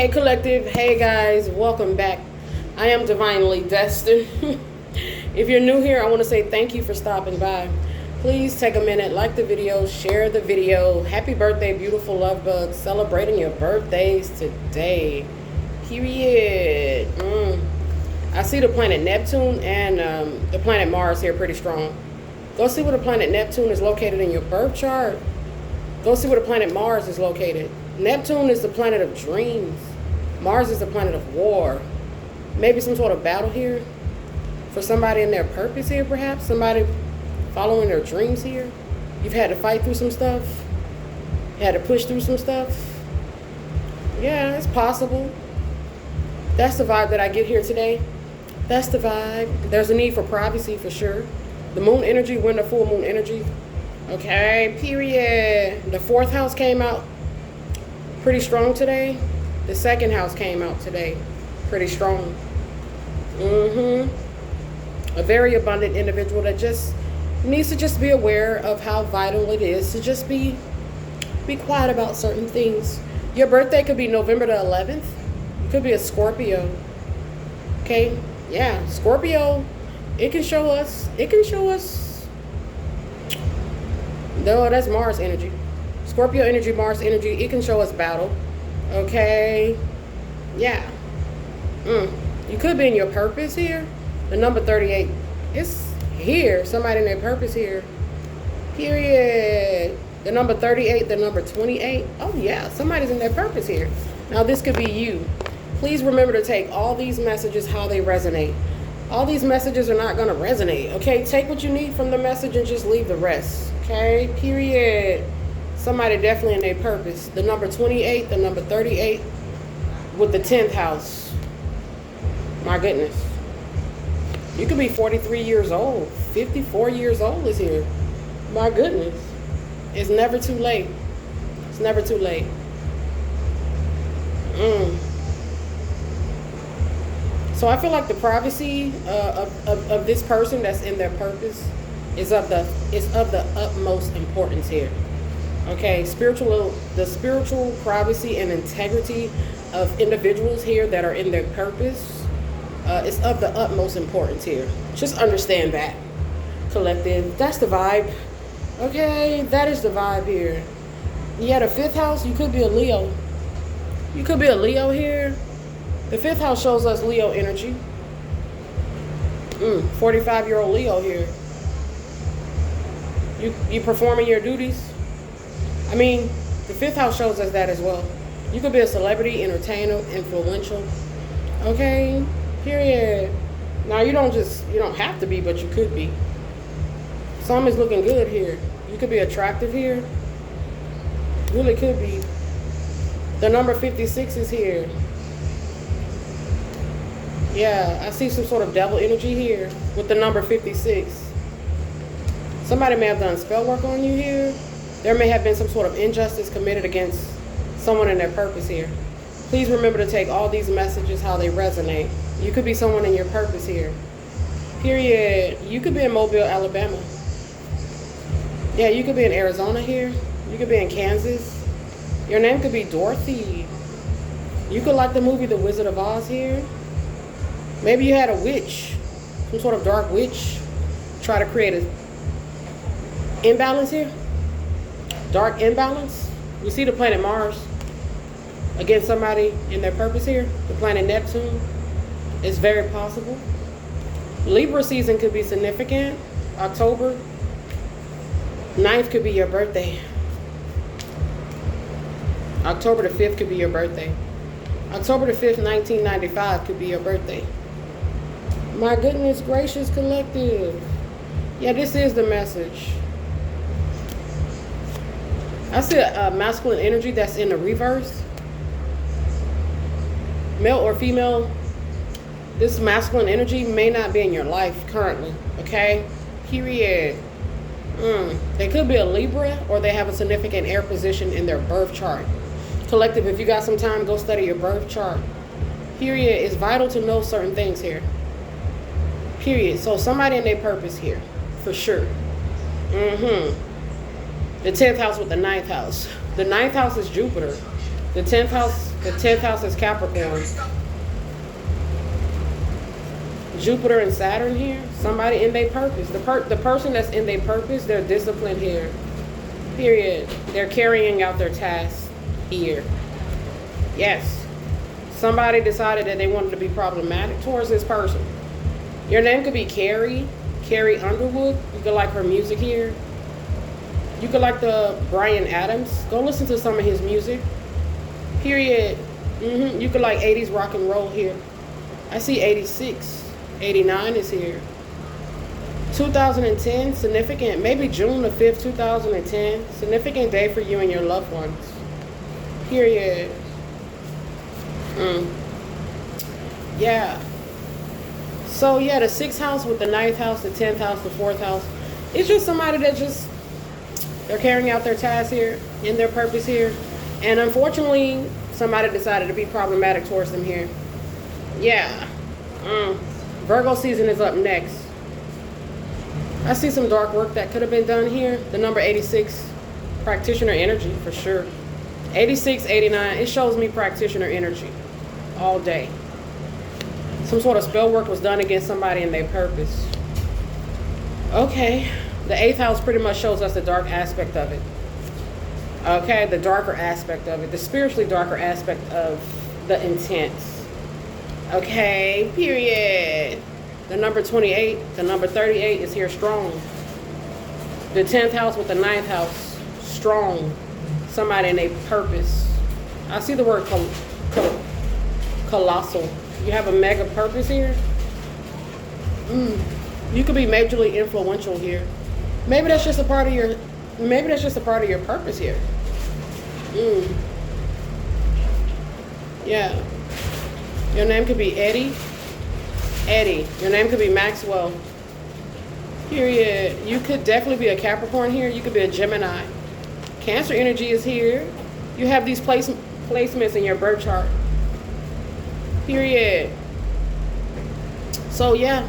Hey collective, hey guys, welcome back. I am Divinely Destined. If you're new here, I want to say thank you for stopping by. Please take a minute, like the video, share the video. Happy birthday, beautiful love bugs. Celebrating your birthdays today. Period. I see the planet Neptune and the planet Mars here pretty strong. Go see where the planet Neptune is located in your birth chart. Go see where the planet Mars is located. Neptune is the planet of dreams. Mars is the planet of war. Maybe some sort of battle here for somebody in their purpose here, perhaps. Somebody following their dreams here. You've had to fight through some stuff. You had to push through some stuff. Yeah, it's possible. That's the vibe that I get here today. That's the vibe. There's a need for privacy for sure. The moon energy, winter full moon energy. Okay, period. The fourth house came out pretty strong today. The second house came out today pretty strong. A very abundant individual that just needs to just be aware of how vital it is to just be quiet about certain things. Your birthday could be November the 11th. You could be a Scorpio. Okay? Yeah, Scorpio, it can show us. No, that's Mars energy. Scorpio energy, Mars energy, it can show us battle. Okay? Yeah. You could be in your purpose here. The number 38. It's here. Somebody in their purpose here. Period. The number 38, the number 28. Oh, yeah. Somebody's in their purpose here. Now, this could be you. Please remember to take all these messages how they resonate. All these messages are not going to resonate. Okay? Take what you need from the message and just leave the rest. Okay? Period. Somebody definitely in their purpose. The number 28, the number 38 with the 10th house. My goodness. You could be 43 years old. 54 years old is here. My goodness. It's never too late. It's never too late. So I feel like the privacy of this person that's in their purpose is of the utmost importance here. Okay, the spiritual privacy and integrity of individuals here that are in their purpose is of the utmost importance here. Just understand that, collective. That's the vibe. Okay, that is the vibe here. Yeah, the fifth house, you could be a Leo. You could be a Leo here. The fifth house shows us Leo energy. 45-year-old Leo here. You performing your duties. I mean, the fifth house shows us that as well. You could be a celebrity, entertainer, influential. Okay, period. Now you don't have to be, but you could be. Some is looking good here. You could be attractive here. Really could be. The number 56 is here. Yeah, I see some sort of devil energy here with the number 56. Somebody may have done spell work on you here. There may have been some sort of injustice committed against someone in their purpose here. Please remember to take all these messages how they resonate. You could be someone in your purpose here. Period. You could be in Mobile, Alabama. Yeah, you could be in Arizona here. You could be in Kansas. Your name could be Dorothy. You could like the movie The Wizard of Oz here. Maybe you had a witch, some sort of dark witch, try to create an imbalance here. Dark imbalance. You see the planet Mars against somebody in their purpose here. The planet Neptune. It's very possible. Libra season could be significant. October 9th could be your birthday. October the 5th could be your birthday. October the 5th, 1995 could be your birthday. My goodness gracious, collective. Yeah, this is the message. I see a masculine energy that's in the reverse. Male or female, this masculine energy may not be in your life currently, okay? Period. They could be a Libra or they have a significant air position in their birth chart. Collective, if you got some time, go study your birth chart. Period. It's vital to know certain things here. Period. So somebody in their purpose here, for sure. The 10th house with the 9th house. The 9th house is Jupiter. The 10th house The 10th house is Capricorn. Jupiter and Saturn here. Somebody in their purpose. The person that's in their purpose, they're disciplined here. Period. They're carrying out their tasks here. Yes. Somebody decided that they wanted to be problematic towards this person. Your name could be Carrie Underwood. You could like her music here. You could like the Bryan Adams. Go listen to some of his music. Period. You could like 80s rock and roll here. I see 86. 89 is here. 2010, significant, maybe June the 5th, 2010. Significant day for you and your loved ones. Period. Yeah. So yeah, the 6th house with the 9th house, the 10th house, the 4th house. It's just somebody that they're carrying out their tasks here, in their purpose here. And unfortunately, somebody decided to be problematic towards them here. Yeah. Virgo season is up next. I see some dark work that could have been done here. The number 86, practitioner energy for sure. 86, 89, it shows me practitioner energy all day. Some sort of spell work was done against somebody in their purpose. Okay, the 8th house pretty much shows us the dark aspect of it. Okay, the darker aspect of it, the spiritually darker aspect of the intent. Okay, period. The number 28, the number 38 is here strong. The 10th house with the 9th house, strong. Somebody in a purpose. I see the word colossal. You have a mega purpose here. You could be majorly influential here. Maybe that's just a part of your purpose here. Yeah. Your name could be Eddie. Your name could be Maxwell. Period. You could definitely be a Capricorn here. You could be a Gemini. Cancer energy is here. You have these placements in your birth chart. Period. So yeah.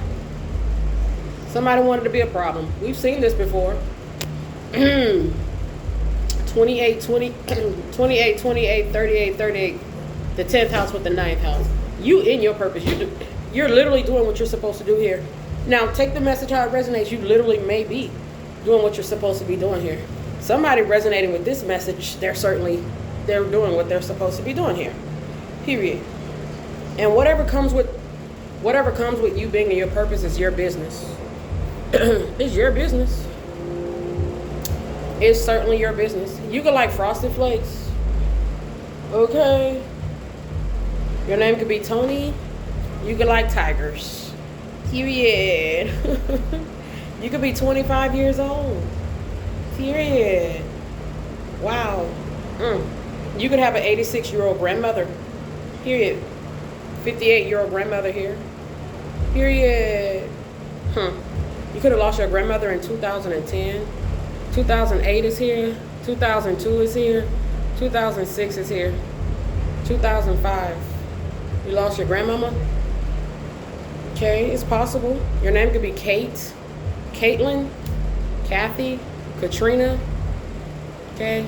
Somebody wanted to be a problem. We've seen this before. 28, 38, 38. The 10th house with the 9th house. You in your purpose. You're literally doing what you're supposed to do here. Now, take the message how it resonates. You literally may be doing what you're supposed to be doing here. Somebody resonating with this message, they're doing what they're supposed to be doing here. Period. And whatever comes with you being in your purpose is your business. It's your business. It's certainly your business. You could like Frosted Flakes. Okay. Your name could be Tony. You could like tigers. Period. You could be 25 years old. Period. Wow. You could have an 86-year-old grandmother. Period. 58-year-old grandmother here. Period. You could have lost your grandmother in 2010. 2008 is here. 2002 is here. 2006 is here. 2005. You lost your grandmama? Okay, it's possible. Your name could be Kate, Caitlin, Kathy, Katrina. Okay.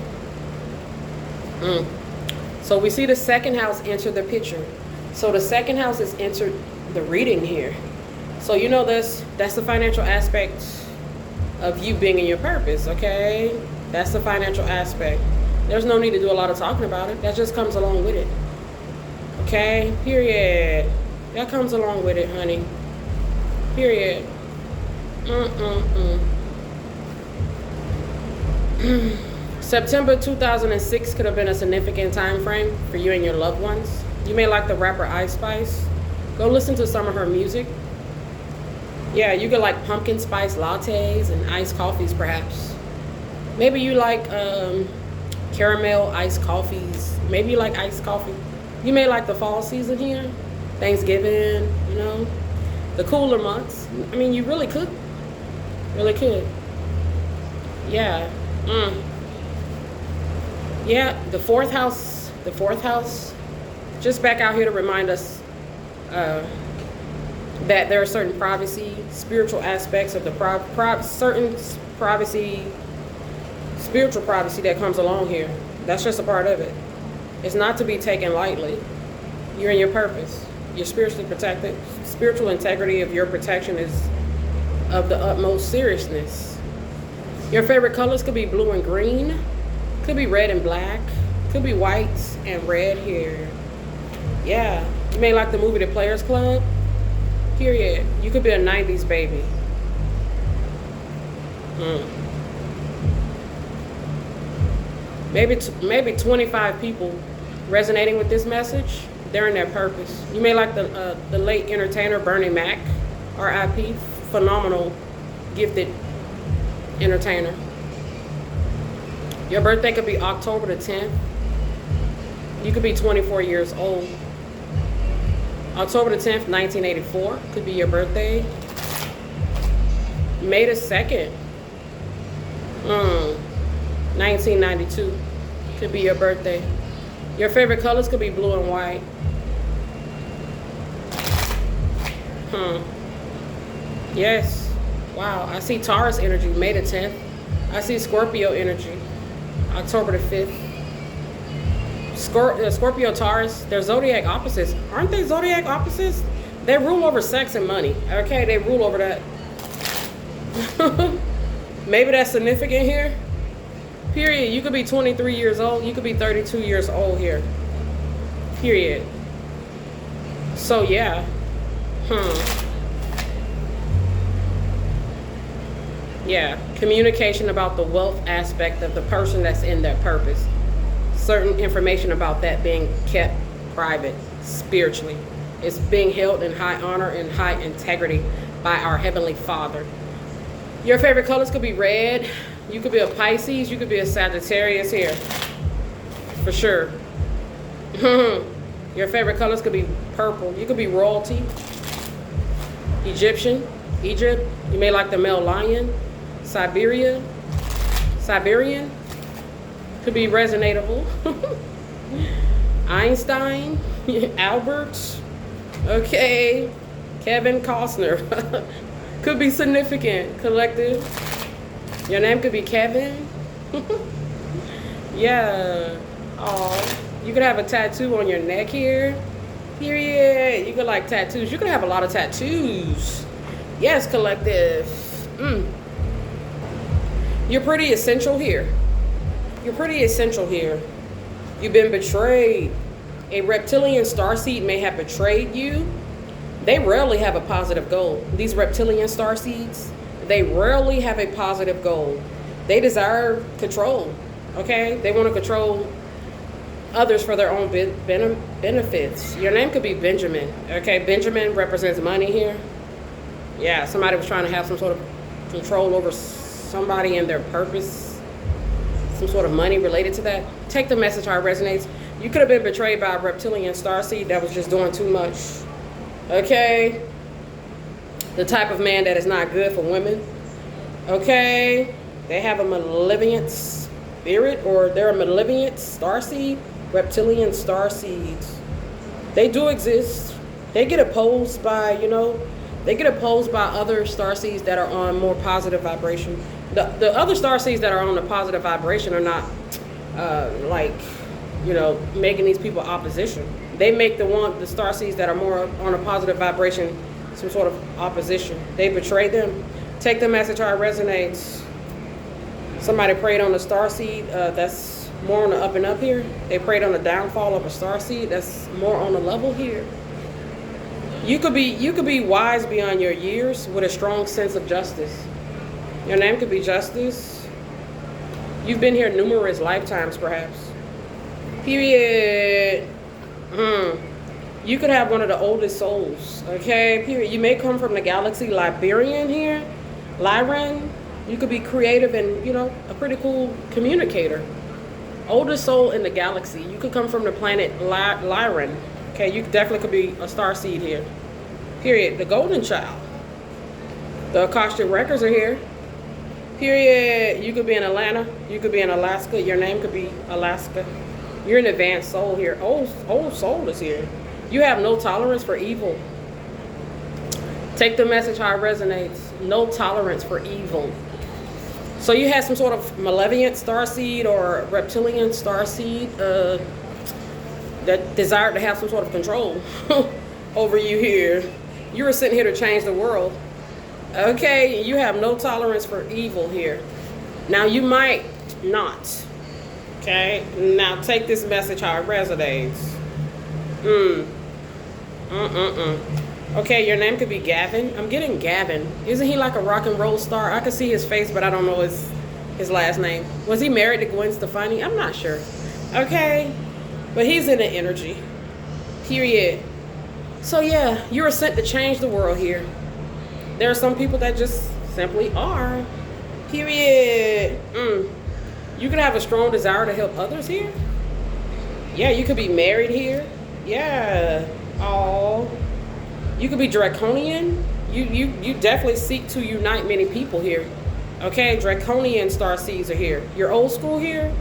So we see the 2nd house enter the picture. So the 2nd house has entered the reading here. So you know that's the financial aspect of you being in your purpose, okay? That's the financial aspect. There's no need to do a lot of talking about it. That just comes along with it. Okay? Period. That comes along with it, honey. Period. September 2006 could have been a significant time frame for you and your loved ones. You may like the rapper Ice Spice. Go listen to some of her music. Yeah, you could like pumpkin spice lattes and iced coffees, perhaps. Maybe you like caramel iced coffees. Maybe you like iced coffee. You may like the fall season here. Thanksgiving, you know. The cooler months. I mean, you really could. Really could. Yeah. Yeah, the 4th house. The 4th house. Just back out here to remind us that there are certain privacy, spiritual aspects of the certain privacy, spiritual privacy that comes along here. That's just a part of it. It's not to be taken lightly. You're in your purpose. You're spiritually protected. Spiritual integrity of your protection is of the utmost seriousness. Your favorite colors could be blue and green, could be red and black, could be white and red here. Yeah, you may like the movie The Players Club. Period. You could be a 90s baby. Maybe 25 people resonating with this message. They're in their purpose. You may like the late entertainer Bernie Mac, R.I.P. Phenomenal, gifted entertainer. Your birthday could be October the 10th. You could be 24 years old. October the 10th, 1984 could be your birthday. May the 2nd, 1992 could be your birthday. Your favorite colors could be blue and white. Yes. Wow. I see Taurus energy, May the 10th. I see Scorpio energy, October the 5th. Scorpio, Taurus, they're zodiac opposites. Aren't they zodiac opposites? They rule over sex and money. Okay, they rule over that. Maybe that's significant here. Period. You could be 23 years old. You could be 32 years old here. Period. So, yeah. Yeah. Communication about the wealth aspect of the person that's in their purpose. Certain information about that being kept private spiritually. It's being held in high honor and high integrity by our Heavenly Father. Your favorite colors could be red. You could be a Pisces. You could be a Sagittarius here. For sure. Your favorite colors could be purple. You could be royalty. Egypt. You may like the male lion. Siberian. Could be resonatable. Einstein. Albert. Okay. Kevin Costner. Could be significant. Collective. Your name could be Kevin. Yeah. Oh, you could have a tattoo on your neck here. Period. You could like tattoos. You could have a lot of tattoos. Yes, collective. You're pretty essential here. You've been betrayed. A reptilian starseed may have betrayed you. They rarely have a positive goal. These reptilian starseeds, they rarely have a positive goal. They desire control. Okay? They want to control others for their own benefits. Your name could be Benjamin. Okay? Benjamin represents money here. Yeah, somebody was trying to have some sort of control over somebody and their purpose. Some sort of money related to that. Take the message how it resonates. You could have been betrayed by a reptilian starseed that was just doing too much. Okay? The type of man that is not good for women. Okay? They have a malevolent spirit, or they're a malevolent starseed. Reptilian starseeds. They do exist. They get opposed by, they get opposed by other starseeds that are on more positive vibration. The other starseeds that are on a positive vibration are not making these people opposition. They make the starseeds that are more on a positive vibration some sort of opposition. They betray them. Take the message how it resonates. Somebody prayed on the starseed. That's more on the up and up here. They prayed on the downfall of a starseed. That's more on the level here. You could be wise beyond your years with a strong sense of justice. Your name could be Justice. You've been here numerous lifetimes, perhaps. Period. You could have one of the oldest souls. Okay, period. You may come from the galaxy Lyran here. Lyran. You could be creative and, a pretty cool communicator. Oldest soul in the galaxy. You could come from the planet Lyran. Okay, you definitely could be a starseed here. Period. The golden child. The Akashic records are here. Period. You could be in Atlanta. You could be in Alaska. Your name could be Alaska. You're an advanced soul here. Old soul is here. You have no tolerance for evil. Take the message how it resonates. No tolerance for evil. So you had some sort of malevolent starseed or reptilian starseed. that desire to have some sort of control over you here. You were sent here to change the world. Okay, you have no tolerance for evil here. Now you might not. Okay, now take this message how it resonates. Okay, your name could be Gavin. I'm getting Gavin. Isn't he like a rock and roll star? I can see his face, but I don't know his last name. Was he married to Gwen Stefani? I'm not sure. Okay, but he's in the energy. Period. So yeah, you are sent to change the world here. There are some people that just simply are. Period. You could have a strong desire to help others here. Yeah, you could be married here. Yeah. Oh. You could be draconian. You definitely seek to unite many people here. Okay, draconian star seeds are here. You're old school here.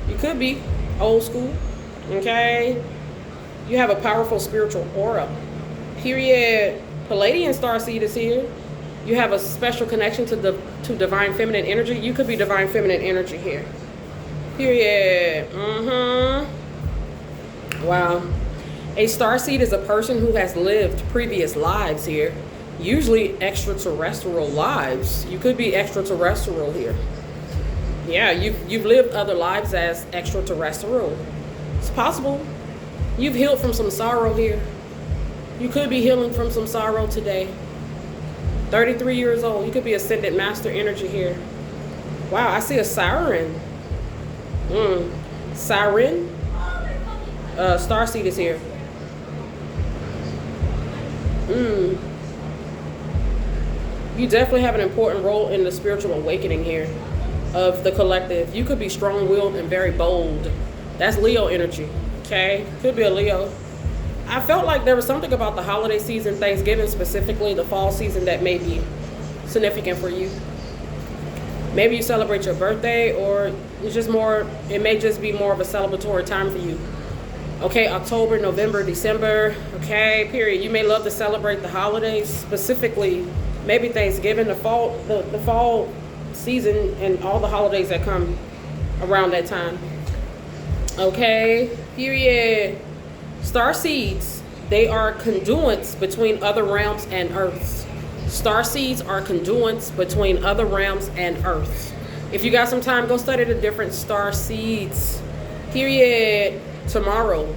You could be old school. Okay. You have a powerful spiritual aura. Period. Palladian star seed is here. You have a special connection to divine feminine energy. You could be divine feminine energy here. Period. Wow. A starseed is a person who has lived previous lives here, usually extraterrestrial lives. You could be extraterrestrial here. Yeah, you've lived other lives as extraterrestrial. It's possible. You've healed from some sorrow here. You could be healing from some sorrow today. 33 years old. You could be ascended master energy here. Wow, I see a siren. Siren. Starseed is here. You definitely have an important role in the spiritual awakening here of the collective. You could be strong-willed and very bold. That's Leo energy. Okay, could be a Leo. I felt like there was something about the holiday season, Thanksgiving specifically, the fall season, that may be significant for you. Maybe you celebrate your birthday, or it may just be more of a celebratory time for you. Okay, October, November, December, okay, period. You may love to celebrate the holidays, specifically maybe Thanksgiving, the fall season, and all the holidays that come around that time. Okay, period. Star seeds, they are conduits between other realms and Earths. Star seeds are conduits between other realms and Earths. If you got some time, go study the different star seeds. Period. Tomorrow,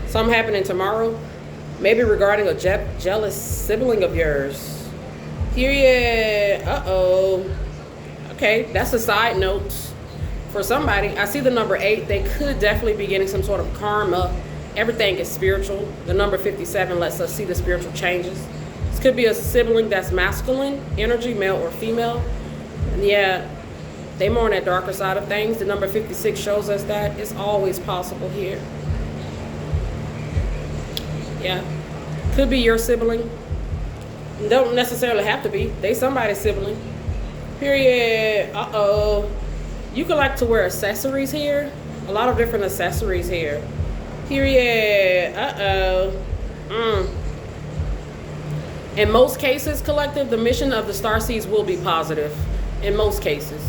something happening tomorrow, maybe regarding a jealous sibling of yours. Period. Okay, that's a side note for somebody. I see the number 8. They could definitely be getting some sort of karma. Everything is spiritual. The number 57 lets us see the spiritual changes. This could be a sibling that's masculine energy, male or female. And yeah, they more on that darker side of things. The number 56 shows us that it's always possible here. Yeah, could be your sibling. Don't necessarily have to be. They somebody's sibling. Period. You could like to wear accessories here. A lot of different accessories here. Period. In most cases, collective, the mission of the starseeds will be positive. In most cases,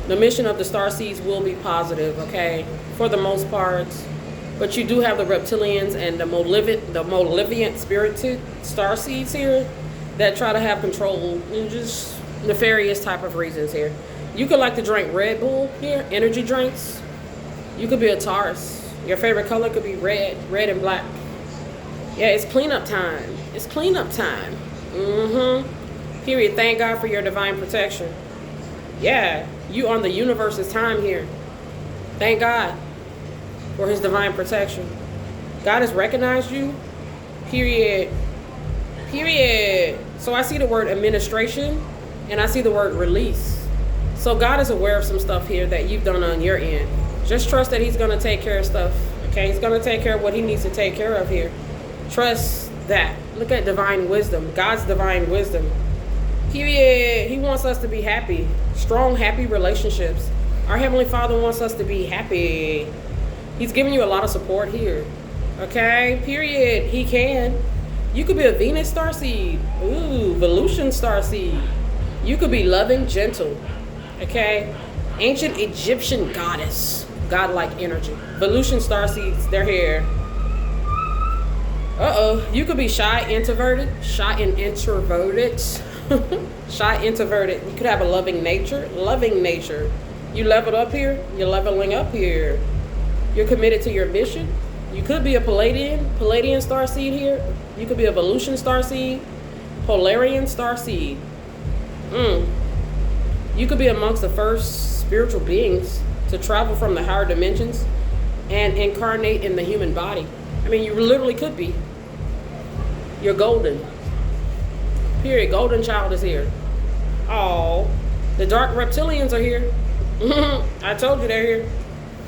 the mission of the starseeds will be positive, okay, for the most part. But you do have the reptilians and the malevolent spirited starseeds here that try to have control and just nefarious type of reasons here. You could like to drink Red Bull here, energy drinks. You could be a Taurus. Your favorite color could be red and black. Yeah, it's cleanup time. It's cleanup time. Period. Thank God for your divine protection. Yeah, you on the universe's time here. Thank God for his divine protection. God has recognized you. Period. Period. So I see the word administration and I see the word release. So God is aware of some stuff here that you've done on your end. Just trust that he's going to take care of stuff. Okay, he's going to take care of what he needs to take care of here. Trust that. Look at divine wisdom. God's divine wisdom. Period. He wants us to be happy. Strong, happy relationships. Our Heavenly Father wants us to be happy. He's giving you a lot of support here. Okay? Period. He can. You could be a Venus starseed. Ooh, Venusian starseed. You could be loving, gentle. Okay? Ancient Egyptian goddess. godlike energy. Volution starseeds, they're here. You could be shy, introverted. Shy, introverted. You could have a loving nature. You leveled up here. You're leveling up here. You're committed to your mission. You could be a Palladian starseed here. You could be a Volution starseed. Polarian starseed. You could be amongst the first spiritual beings to travel from the higher dimensions and incarnate in the human body. I mean, you literally could be. You're golden. Period. Golden child is here. Oh, the dark reptilians are here. I told you they're here.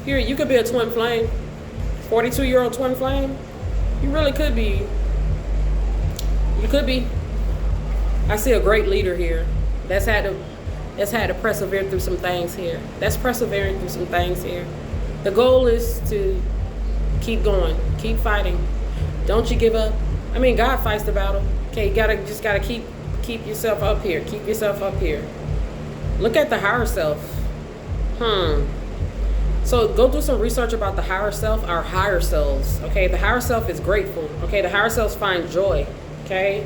Here, you could be a twin flame. 42-year-old twin flame. You really could be. You could be. I see a great leader here. That's had to persevere through some things here. That's persevering through some things here. The goal is to keep going, keep fighting. Don't you give up. I mean, God fights the battle. Okay, you just gotta keep yourself up here. Keep yourself up here. Look at the higher self. So go do some research about the higher self, our higher selves. Okay, the higher self is grateful. Okay, the higher selves find joy. Okay.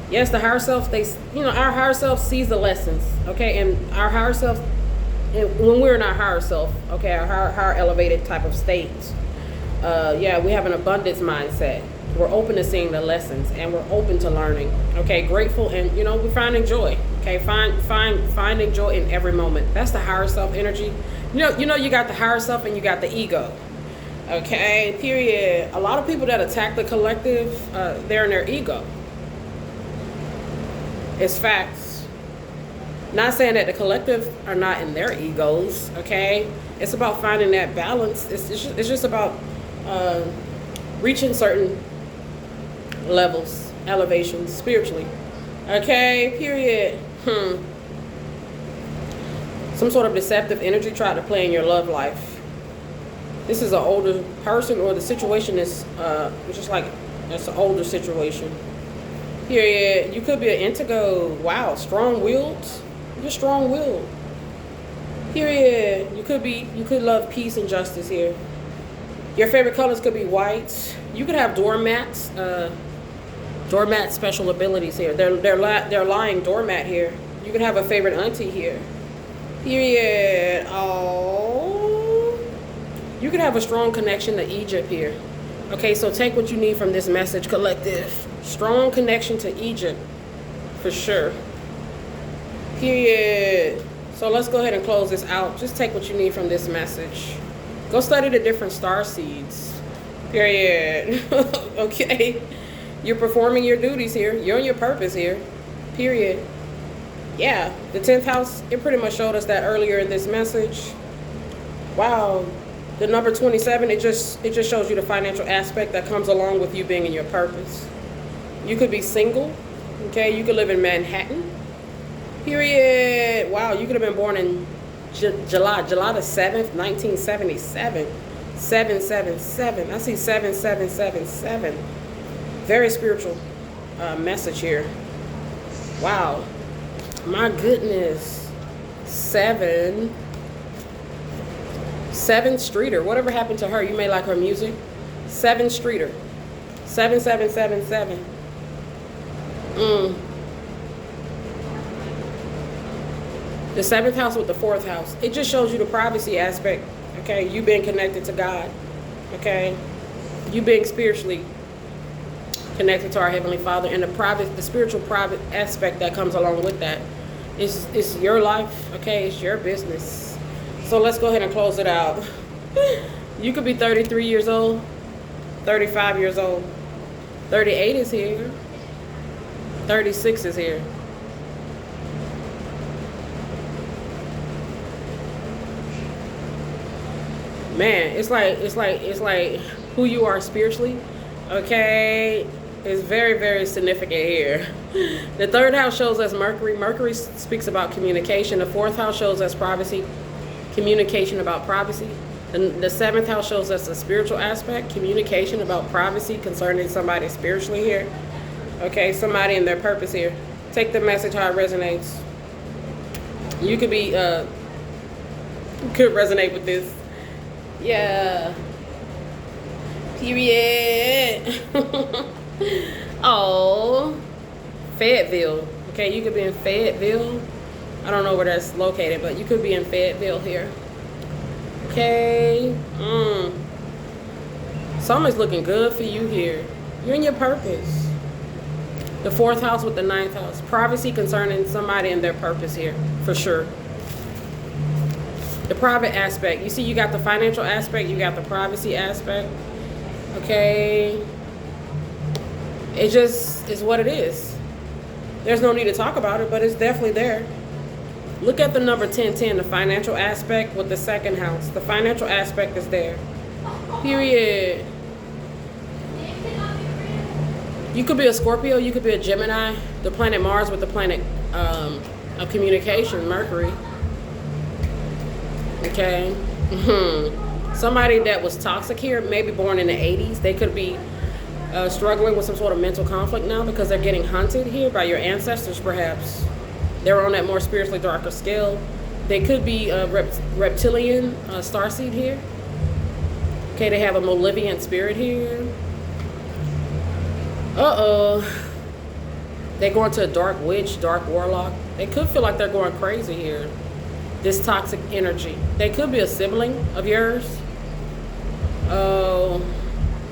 Yes, the higher self, our higher self sees the lessons, okay? And our higher self, when we're in our higher self, okay, our higher elevated type of state, we have an abundance mindset. We're open to seeing the lessons, and we're open to learning, okay? Grateful, and, we're finding joy, okay? Finding joy in every moment. That's the higher self energy. You got the higher self and you got the ego, okay? Period. A lot of people that attack the collective, they're in their ego. It's facts. Not saying that the collective are not in their egos, okay? It's about finding that balance. It's just about reaching certain levels, elevations, spiritually. Okay, period. Some sort of deceptive energy tried to play in your love life. This is an older person, or the situation is just like, it's an older situation. Period. You could be an indigo. Wow, strong-willed. You're strong-willed. Period. You could love peace and justice here. Your favorite colors could be white. You could have doormats. Doormat special abilities here. They're lying doormat here. You could have a favorite auntie here. Period. Oh. You could have a strong connection to Egypt here. Okay, so take what you need from this message, collective. Strong connection to Egypt, for sure. Period. So let's go ahead and close this out. Just take what you need from this message. Go study the different star seeds. Period. Okay. You're performing your duties here. You're on your purpose here. Period. Yeah. The 10th house, it pretty much showed us that earlier in this message. Wow. The number 27, it just shows you the financial aspect that comes along with you being in your purpose. You could be single, okay? You could live in Manhattan. Period. Wow, you could have been born in July the 7th, 1977. 777. I see 7777. Very spiritual message here. Wow. My goodness. 7 Streeter. Whatever happened to her? You may like her music. 7 Streeter. 7777. The 7th house with the 4th house. It just shows you the privacy aspect. Okay, you being connected to God. Okay, you being spiritually connected to our Heavenly Father, and the spiritual private aspect that comes along with that. It's your life. Okay, it's your business. So let's go ahead and close it out. You could be 33 years old, 35 years old, 38 is here, 36 is here. Man, it's like who you are spiritually, okay, is very, very significant here. The 3rd house shows us Mercury. Mercury speaks about communication. The 4th house shows us privacy, communication about privacy. The 7th house shows us a spiritual aspect, communication about privacy concerning somebody spiritually here. Okay, somebody in their purpose here. Take the message how it resonates. You could be, could resonate with this. Yeah. Period. Oh, Fayetteville. Okay, you could be in Fayetteville. I don't know where that's located, but you could be in Fayetteville here. Okay. Something's looking good for you here. You're in your purpose. The 4th house with the 9th house. Privacy concerning somebody and their purpose here, for sure. The private aspect. You see, you got the financial aspect, you got the privacy aspect. Okay. It just is what it is. There's no need to talk about it, but it's definitely there. Look at the number 1010, the financial aspect with the 2nd house. The financial aspect is there. Period. You could be a Scorpio, you could be a Gemini. The planet Mars with the planet of communication, Mercury. Okay. Somebody that was toxic here, maybe born in the 80s. They could be struggling with some sort of mental conflict now because they're getting hunted here by your ancestors, perhaps. They're on that more spiritually darker scale. They could be a reptilian starseed here. Okay, they have a malevolent spirit here. They're going to a dark witch, dark warlock. They could feel like they're going crazy here. This toxic energy. They could be a sibling of yours. Oh,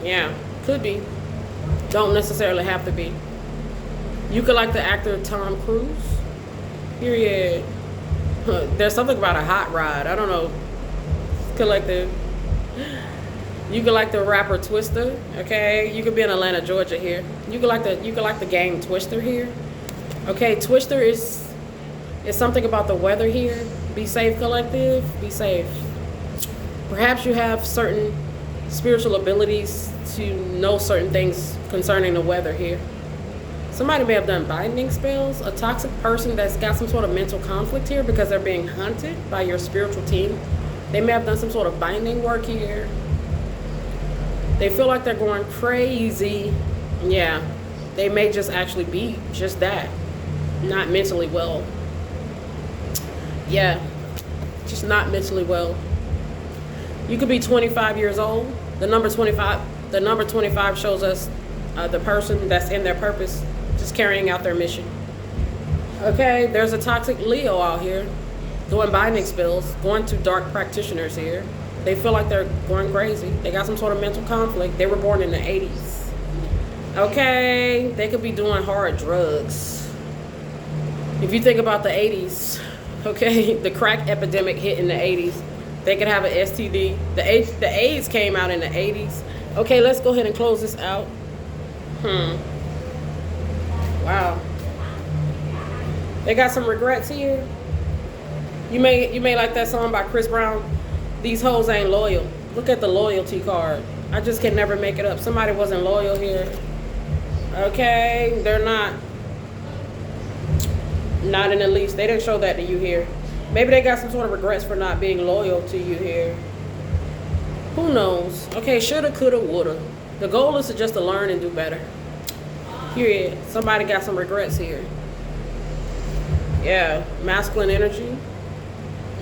yeah, could be. Don't necessarily have to be. You could like the actor Tom Cruise. Period. There's something about a hot rod. I don't know. You could like the rapper Twister. Okay, you could be in Atlanta, Georgia here. You could like the gang Twister here. Okay, Twister is something about the weather here. Be safe, collective. Be safe. Perhaps you have certain spiritual abilities to know certain things concerning the weather here. Somebody may have done binding spells. A toxic person that's got some sort of mental conflict here because they're being hunted by your spiritual team. They may have done some sort of binding work here. They feel like they're going crazy. Yeah, they may just actually be just that. Not mentally well. Yeah, just not mentally well. You could be 25 years old. The number 25 shows us the person that's in their purpose, just carrying out their mission. Okay, there's a toxic Leo out here doing binding spells, going to dark practitioners here. They feel like they're going crazy. They got some sort of mental conflict. They were born in the 80s. Okay, they could be doing hard drugs. If you think about the 80s, okay, the crack epidemic hit in the 80s. They could have an STD. The AIDS came out in the 80s. Okay, let's go ahead and close this out. Wow. They got some regrets here. You may like that song by Chris Brown. These hoes ain't loyal. Look at the loyalty card. I just can never make it up. Somebody wasn't loyal here. Okay, they're not. Not in the least. They didn't show that to you here. Maybe they got some sort of regrets for not being loyal to you here. Who knows? Okay, shoulda, coulda, woulda. The goal is to just to learn and do better. Period. Somebody got some regrets here. Yeah, masculine energy.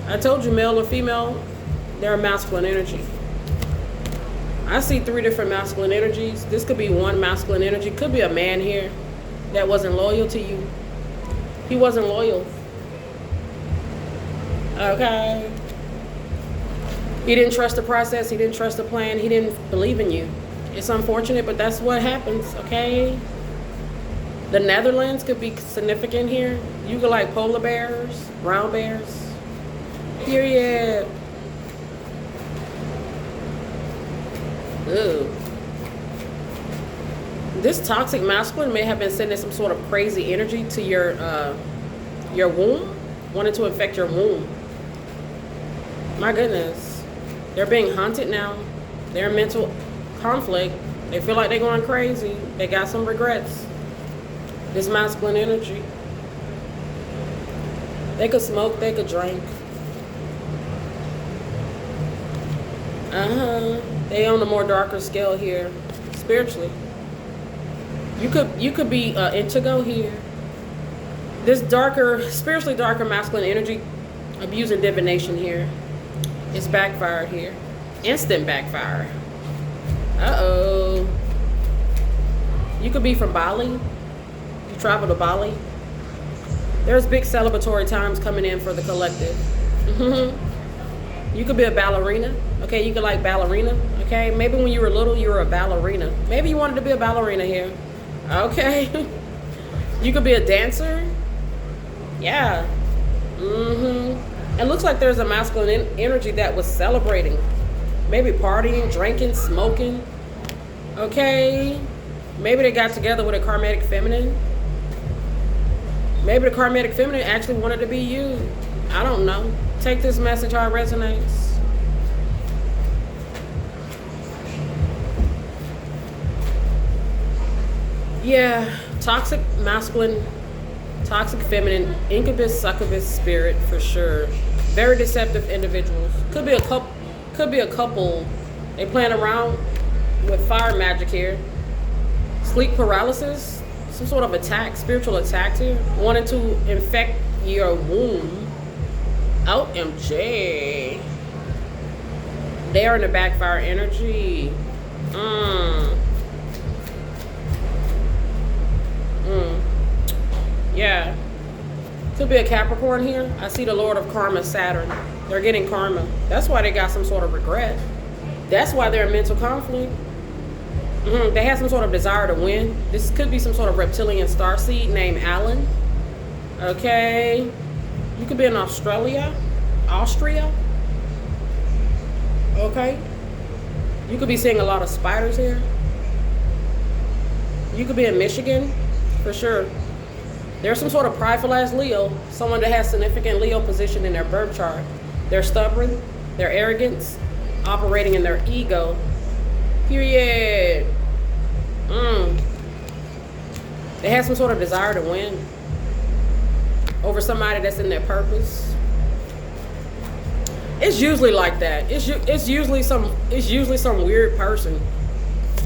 I told you, male or female, they're a masculine energy. I see 3 different masculine energies. This could be one masculine energy. Could be a man here that wasn't loyal to you. He wasn't loyal. Okay. He didn't trust the process. He didn't trust the plan. He didn't believe in you. It's unfortunate, but that's what happens, okay? The Netherlands could be significant here. You could like polar bears, brown bears. Period. Ooh. This toxic masculine may have been sending some sort of crazy energy to your womb, wanting to infect your womb. My goodness. They're being haunted now. They're in mental conflict. They feel like they're going crazy. They got some regrets. This masculine energy. They could smoke, they could drink. They on a more darker scale here, spiritually. You could be indigo here. This darker, spiritually darker masculine energy, abusing divination here. It's backfired here. Instant backfire. Uh-oh. You could be from Bali. You travel to Bali. There's big celebratory times coming in for the collective. You could be a ballerina. Okay, you could like ballerina. Okay, maybe when you were little, you were a ballerina. Maybe you wanted to be a ballerina here. Okay. You could be a dancer. Yeah. It looks like there's a masculine energy that was celebrating. Maybe partying, drinking, smoking. Okay. Maybe they got together with a karmatic feminine. Maybe the karmatic feminine actually wanted to be you. I don't know. Take this message how it resonates. Yeah, toxic masculine, toxic feminine, incubus, succubus spirit for sure. Very deceptive individuals. Could be a couple. Could be a couple. They playing around with fire magic here. Sleep paralysis, some sort of attack, spiritual attack here. Wanting to infect your womb. OMG. They are in the backfire energy. Yeah. Could be a Capricorn here. I see the Lord of Karma, Saturn. They're getting karma. That's why they got some sort of regret. That's why they're in mental conflict. They have some sort of desire to win. This could be some sort of reptilian starseed named Alan. Okay. You could be in Austria. Okay. You could be seeing a lot of spiders here. You could be in Michigan, for sure. There's some sort of prideful ass Leo, someone that has significant Leo position in their birth chart. They're stubborn, they're arrogant, operating in their ego. Period. They have some sort of desire to win over somebody that's in their purpose. It's usually like that. It's usually some weird person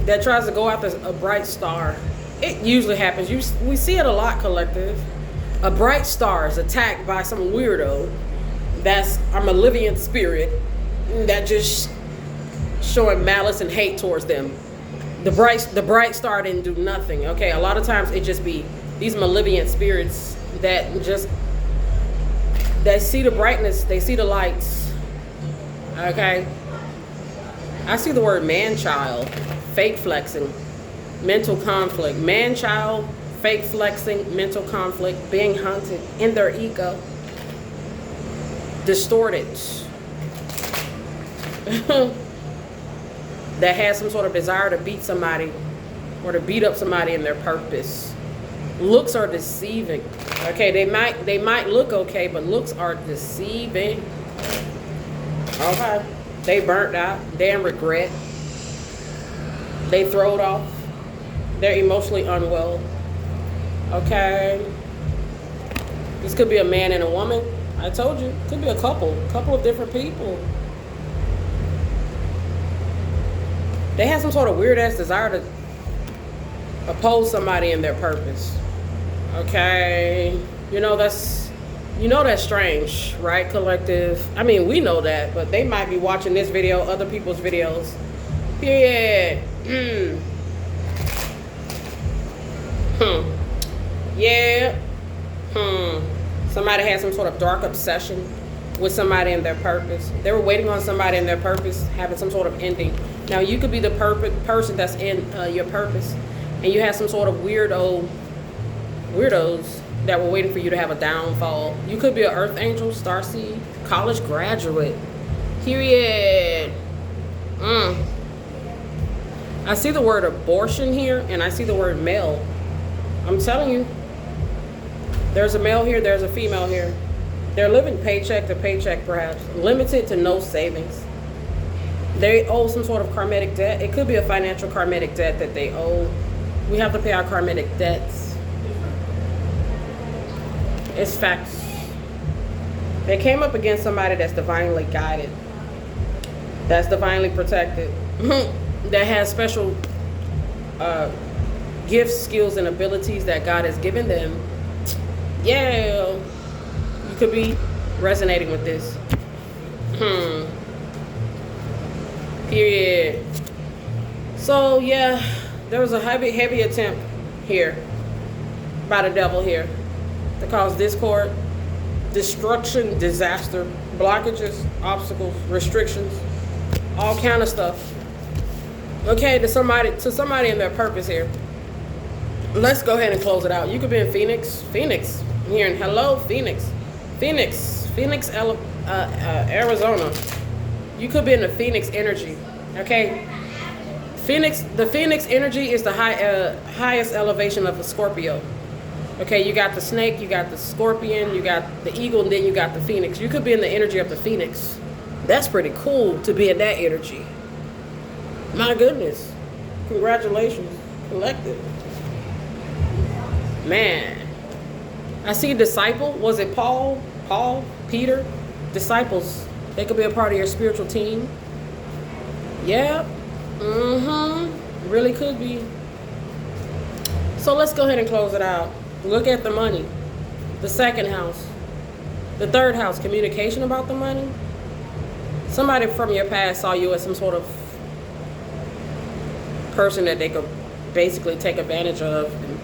that tries to go after a bright star. It usually happens. We see it a lot, collective. A bright star is attacked by some weirdo that's a malevolent spirit that just showing malice and hate towards them. The bright star didn't do nothing. Okay, a lot of times it just be these malevolent spirits that see the brightness, they see the lights. Okay. I see the word man-child, fake flexing, mental conflict. Man-child, fake flexing, mental conflict, being hunted in their ego. Distorted. That has some sort of desire to beat somebody or to beat up somebody in their purpose. Looks are deceiving. Okay, they might look okay, but looks are deceiving. Okay. They burnt out. They in regret. They throw it off. They're emotionally unwell. Okay. This could be a man and a woman. I told you. Could be a couple of different people. They have some sort of weird ass desire to oppose somebody in their purpose. Okay. That's strange, right, collective? I mean, we know that, but they might be watching this video, other people's videos. Period. Yeah. Somebody had some sort of dark obsession with somebody in their purpose. They were waiting on somebody in their purpose, having some sort of ending. Now, you could be the perfect person that's in your purpose, and you have some sort of weirdos that were waiting for you to have a downfall. You could be an earth angel, starseed, college graduate. Period. I see the word abortion here, and I see the word male. I'm telling you, there's a male here, there's a female here. They're living paycheck to paycheck, perhaps, limited to no savings. They owe some sort of karmatic debt. It could be a financial karmatic debt that they owe. We have to pay our karmatic debts. It's facts. They came up against somebody that's divinely guided, that's divinely protected, that has special gifts, skills, and abilities that God has given them. Yeah, you could be resonating with this. Period. So yeah, there was a heavy attempt here by the devil here to cause discord, destruction, disaster, blockages, obstacles, restrictions, all kind of stuff. Okay, to somebody in their purpose here. Let's go ahead and close it out. You could be in Phoenix, I'm hearing hello, Phoenix, Arizona. You could be in the Phoenix energy. Okay, the Phoenix energy is the highest elevation of a Scorpio. Okay, you got the snake, you got the scorpion, you got the eagle, and then you got the Phoenix. You could be in the energy of the Phoenix. That's pretty cool to be in that energy. My goodness. Congratulations, collective. Man. I see disciple. Was it Paul, Peter? Disciples. They could be a part of your spiritual team. Yeah. Really could be. So let's go ahead and close it out. Look at the money. The second house. The third house, communication about the money. Somebody from your past saw you as some sort of person that they could basically take advantage of and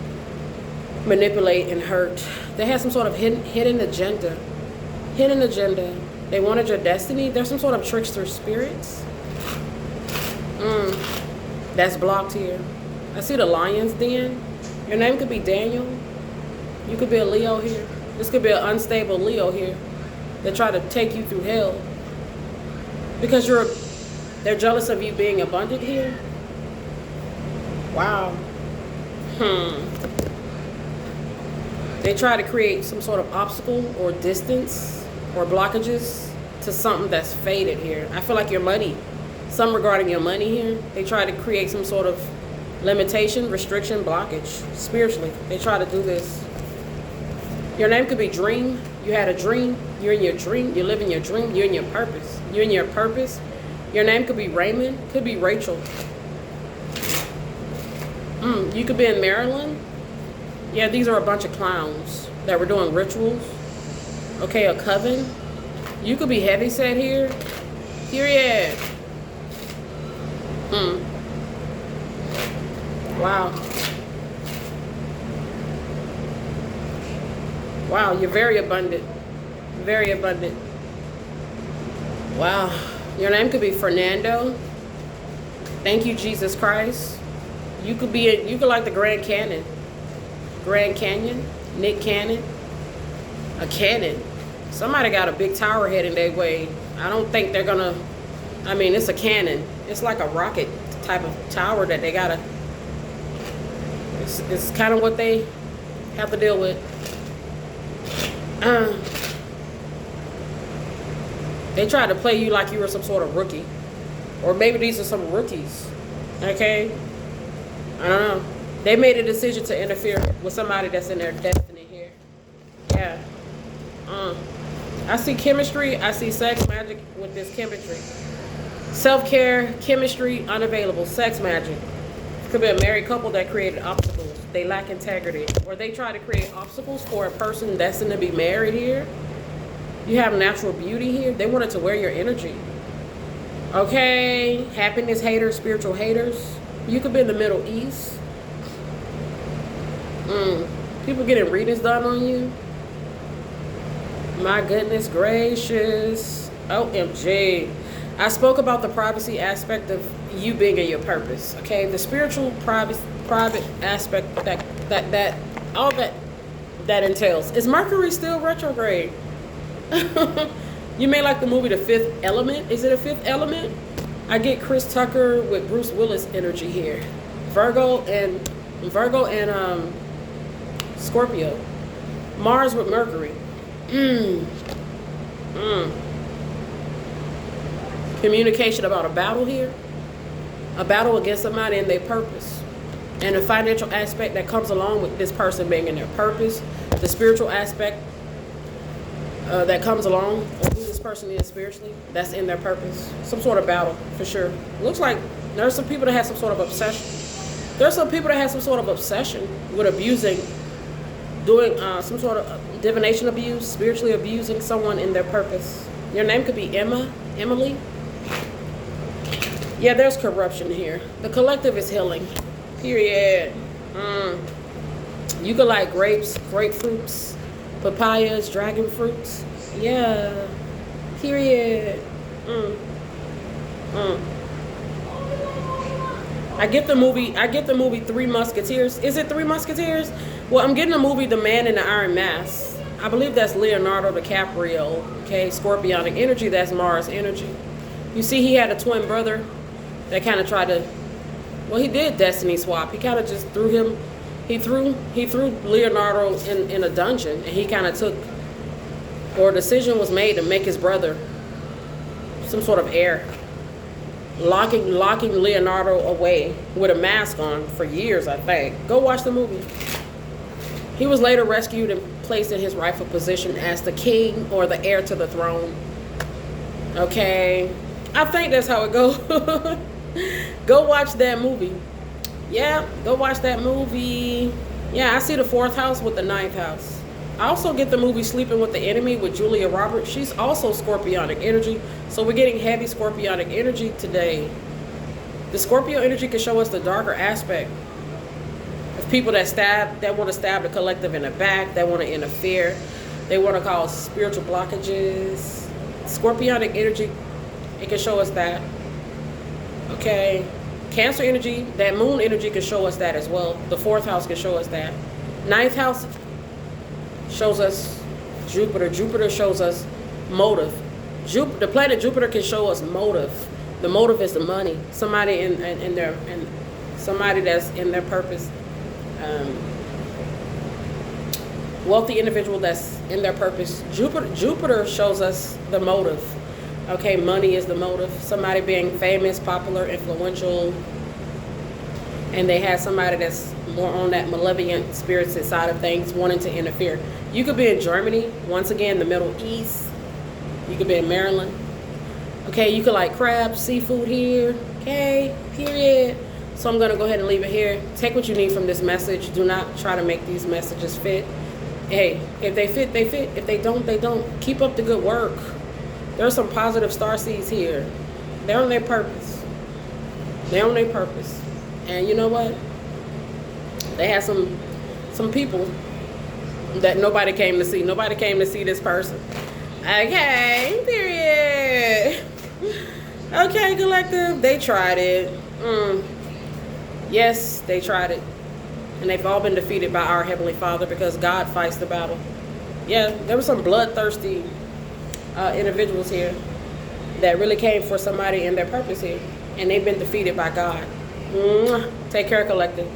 manipulate and hurt. They had some sort of hidden agenda. They wanted your destiny. There's some sort of trickster spirits. That's blocked here. I see the lion's den. Your name could be Daniel. You could be a Leo here. This could be an unstable Leo here that try to take you through hell because they're jealous of you being abundant here. Wow. They try to create some sort of obstacle or distance or blockages to something that's faded here. I feel like your money, something regarding your money here, they try to create some sort of limitation, restriction, blockage spiritually. They try to do this. Your name could be Dream. You had a dream. You're in your dream. You're living your dream. You're in your purpose. You're in your purpose. Your name could be Raymond. Could be Rachel. You could be in Maryland. Yeah, these are a bunch of clowns that were doing rituals. Okay, a coven. You could be heavyset here. Period. Wow. Wow, you're very abundant. Very abundant. Wow. Your name could be Fernando. Thank you, Jesus Christ. You could like the Grand Canyon. Nick Cannon. A cannon. Somebody got a big tower heading their way. I don't think they're gonna, it's a cannon. It's like a rocket type of tower that they gotta, it's kind of what they have to deal with. They tried to play you like you were some sort of rookie. Or maybe these are some rookies. Okay? I don't know. They made a decision to interfere with somebody that's in their destiny here. Yeah. I see chemistry. I see sex magic with this chemistry. Self-care, chemistry, unavailable. Sex magic. Could be a married couple that created obstacles. They lack integrity. Or they try to create obstacles for a person destined to be married here. You have natural beauty here. They wanted to wear your energy. Okay. Happiness haters, spiritual haters. You could be in the Middle East. People getting readings done on you. My goodness gracious. OMG. I spoke about the privacy aspect of you being in your purpose. Okay, the spiritual private aspect that all that entails. Is Mercury still retrograde? You may like the movie The Fifth Element. Is it a Fifth Element? I get Chris Tucker with Bruce Willis energy here. Virgo and Scorpio. Mars with Mercury. Communication about a battle here. A battle against somebody in their purpose. And the financial aspect that comes along with this person being in their purpose. The spiritual aspect that comes along with who this person is spiritually. That's in their purpose. Some sort of battle, for sure. Looks like there's some people that have some sort of obsession. There's some people that have some sort of obsession with abusing, doing some sort of divination abuse, spiritually abusing someone in their purpose. Your name could be Emily. Yeah, there's corruption here. The collective is healing. Period. You could like grapes, grapefruits, papayas, dragon fruits. Yeah. Period. I get the movie Three Musketeers. Is it Three Musketeers? Well, I'm getting the movie The Man in the Iron Mask. I believe that's Leonardo DiCaprio. Okay, Scorpionic energy, that's Mars energy. You see, he had a twin brother that kind of tried to, well, he did destiny swap. He kind of just threw him, he threw Leonardo in a dungeon, and he kind of took, or a decision was made to make his brother some sort of heir. Locking Leonardo away with a mask on for years, I think. Go watch the movie. He was later rescued and placed in his rightful position as the king or the heir to the throne. Okay. I think that's how it goes. Go watch that movie. Yeah, go watch that movie. Yeah, I see the 4th house with the 9th house. I also get the movie Sleeping with the Enemy with Julia Roberts. She's also Scorpionic energy. So we're getting heavy Scorpionic energy today. The Scorpio energy can show us the darker aspect of people that want to stab the collective in the back, that want to interfere, they want to cause spiritual blockages. Scorpionic energy, it can show us that. Okay. Cancer energy, that moon energy can show us that as well. The 4th house can show us that. 9th house shows us Jupiter. Jupiter shows us motive. The planet Jupiter can show us motive. The motive is the money. Somebody somebody that's in their purpose. Wealthy individual that's in their purpose. Jupiter shows us the motive. Okay, money is the motive. Somebody being famous, popular, influential, and they have somebody that's more on that malevolent spirited side of things, wanting to interfere. You could be in Germany, once again, the Middle East. You could be in Maryland. Okay, you could like crabs, seafood here. Okay, period. So I'm going to go ahead and leave it here. Take what you need from this message. Do not try to make these messages fit. Hey, if they fit, they fit. If they don't, they don't. Keep up the good work. There's some positive star seeds here. They're on their purpose. They're on their purpose. And you know what? They had some people that nobody came to see. Nobody came to see this person. Okay, period. Okay, collective. They tried it. Yes, they tried it. And they've all been defeated by our Heavenly Father because God fights the battle. Yeah, there were some bloodthirsty individuals here that really came for somebody in their purpose here, and they've been defeated by God. Take care, collective.